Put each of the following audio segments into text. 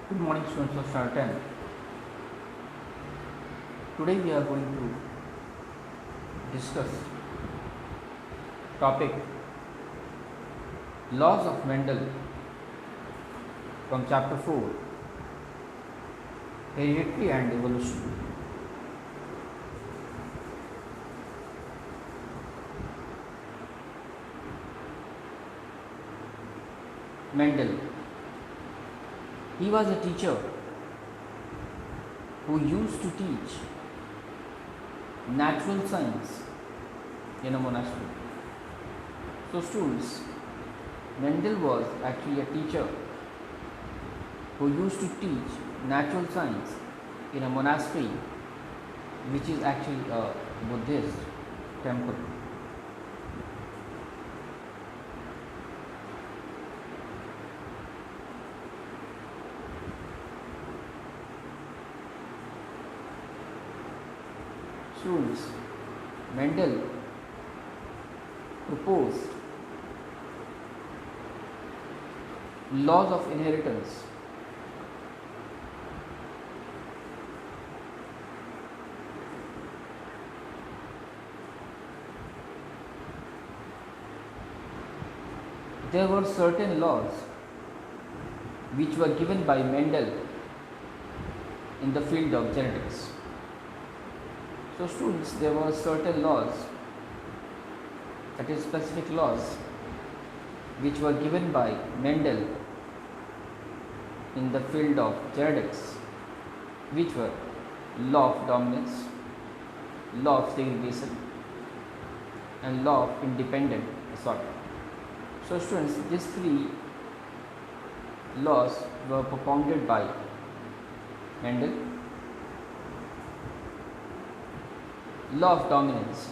Good morning, students of Standard 10. Today we are going to discuss topic laws of Mendel from chapter 4, heredity and evolution. Mendel. He was a teacher who used to teach natural science in a monastery. So, students, Mendel was actually a teacher who used to teach natural science in a monastery, which is actually a Buddhist temple. Students, Mendel proposed laws of inheritance. There were certain laws which were given by Mendel in the field of genetics. So, students, there were certain laws, that is, specific laws, which were given by Mendel in the field of genetics, which were law of dominance, law of segregation, and law of independent assortment. So, students, these three laws were propounded by Mendel. Law of dominance.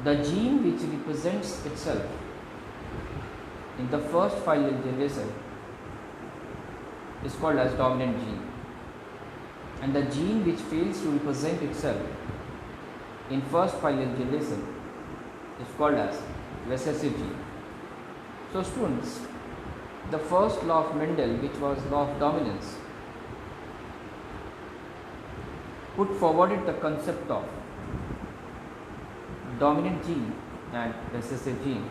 The gene which represents itself in the first filial generation is called as dominant gene, and the gene which fails to represent itself in first filial generation is called as recessive gene. So, students, the first law of Mendel, which was law of dominance, put forwarded the concept of dominant gene and recessive gene.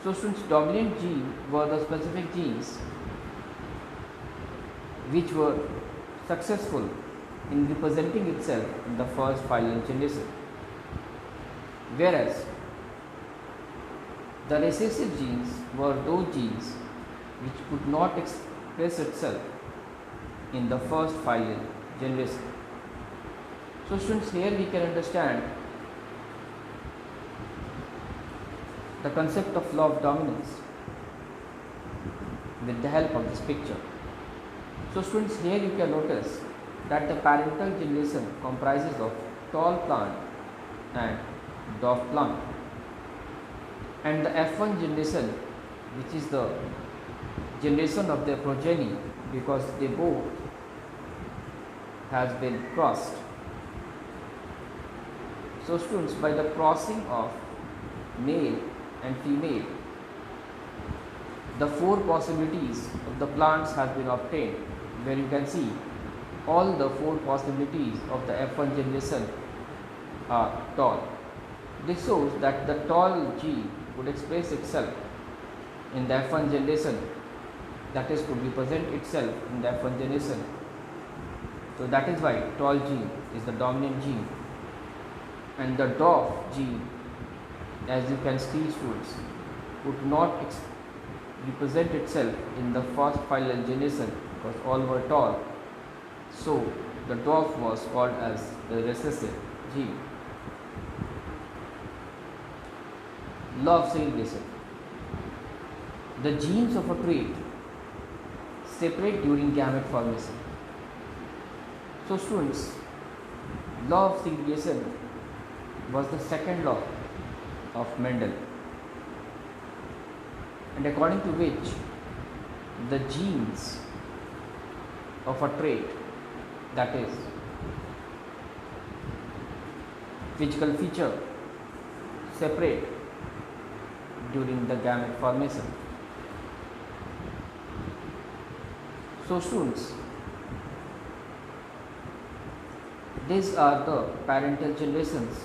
So, students, dominant gene were the specific genes which were successful in representing itself in the first filial generation, whereas the recessive genes were those genes which could not express itself in the first filial generation. So, students, here we can understand the concept of law of dominance with the help of this picture. So, students, here you can notice that the parental generation comprises of tall plant and dwarf plant, and the F1 generation, which is the generation of their progeny, because they both has been crossed. So, students, by the crossing of male and female, the four possibilities of the plants has been obtained, where you can see all the four possibilities of the F1 generation are tall. This shows that the tall gene would express itself in the F1 generation, that is, could represent itself in the F1 generation. So, that is why tall gene is the dominant gene, and the dwarf gene, as you can see, students, would not represent itself in the first filial generation because all were tall. So, the dwarf was called as the recessive gene. Law of segregation. The genes of a trait separate during gamete formation. So, students, law of segregation was the second law of Mendel, and according to which the genes of a trait, that is, physical feature, separate during the gamete formation. So students, these are the parental generations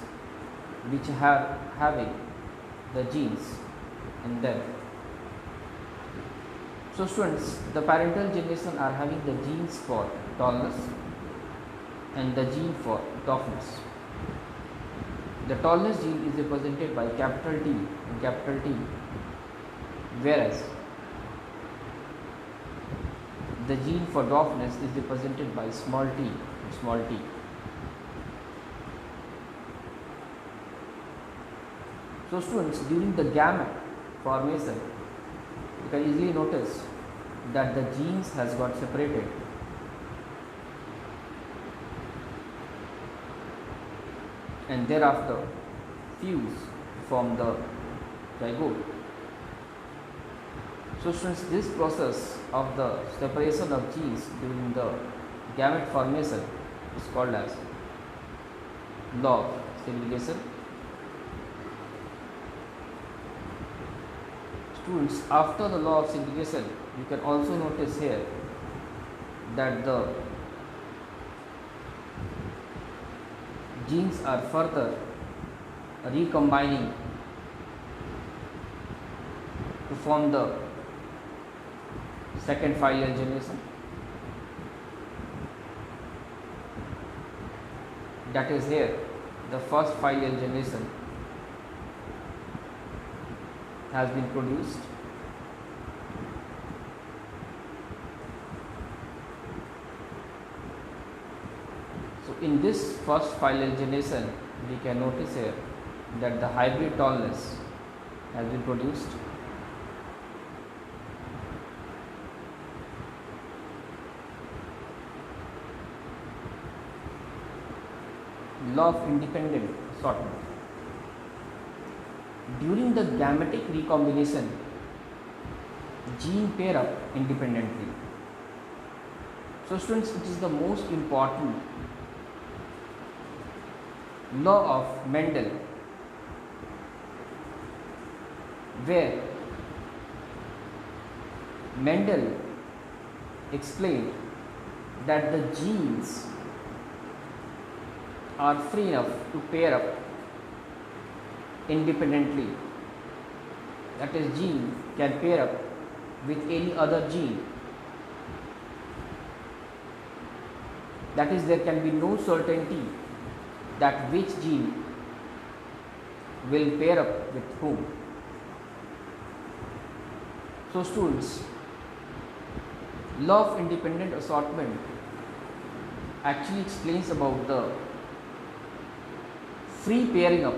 which are having the genes in them. So students, the parental generation are having the genes for tallness and the gene for toughness. The tallness gene is represented by capital T and capital T, whereas the gene for dwarfness is represented by small t and small t. So students, during the gamete formation, you can easily notice that the genes has got separated and thereafter fuse to form the zygote. So students, this process of the separation of genes during the gamete formation is called as law of segregation. Students, after the law of segregation, you can also notice here that the genes are further recombining to form the second filial generation, that is here the first filial generation has been produced. So in this first filial generation, we can notice here that the hybrid tallness has been produced. Law of independent assortment. During the gametic recombination, gene pair up independently. So students, it is the most important law of Mendel, where Mendel explained that the genes are free enough to pair up independently. That is, gene can pair up with any other gene. That is, there can be no certainty that which gene will pair up with whom. So students, law of independent assortment actually explains about the free pairing up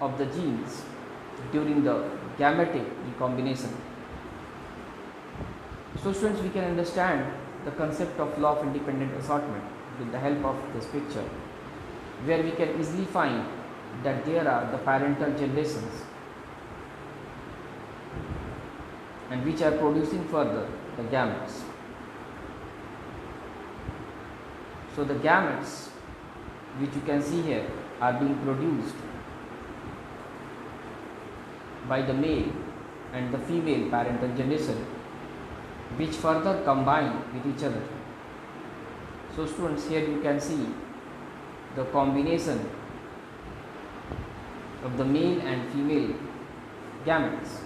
of the genes during the gametic recombination. So students, we can understand the concept of law of independent assortment with the help of this picture, where we can easily find that there are the parental generations and which are producing further the gametes. So the gametes which you can see here are being produced by the male and the female parental generation, which further combine with each other. So students, here you can see the combination of the male and female gametes.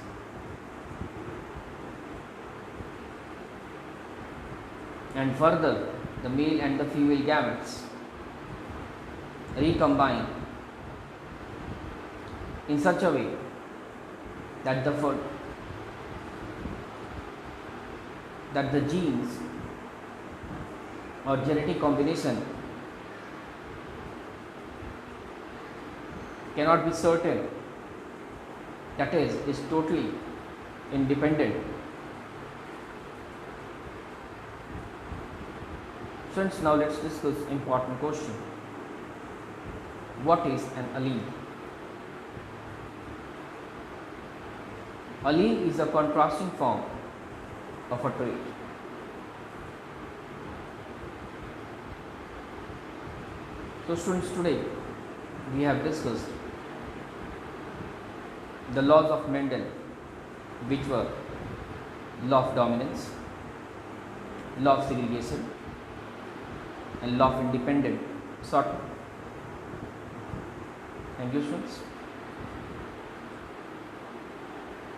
And further, the male and the female gametes recombine in such a way that the genes or genetic combination cannot be certain, that is totally independent. Friends, now let's discuss important question. What is an allele? Allele is a contrasting form of a trait. So students, today we have discussed the laws of Mendel, which were law of dominance, law of segregation and law of independent sorting. Thank you, students.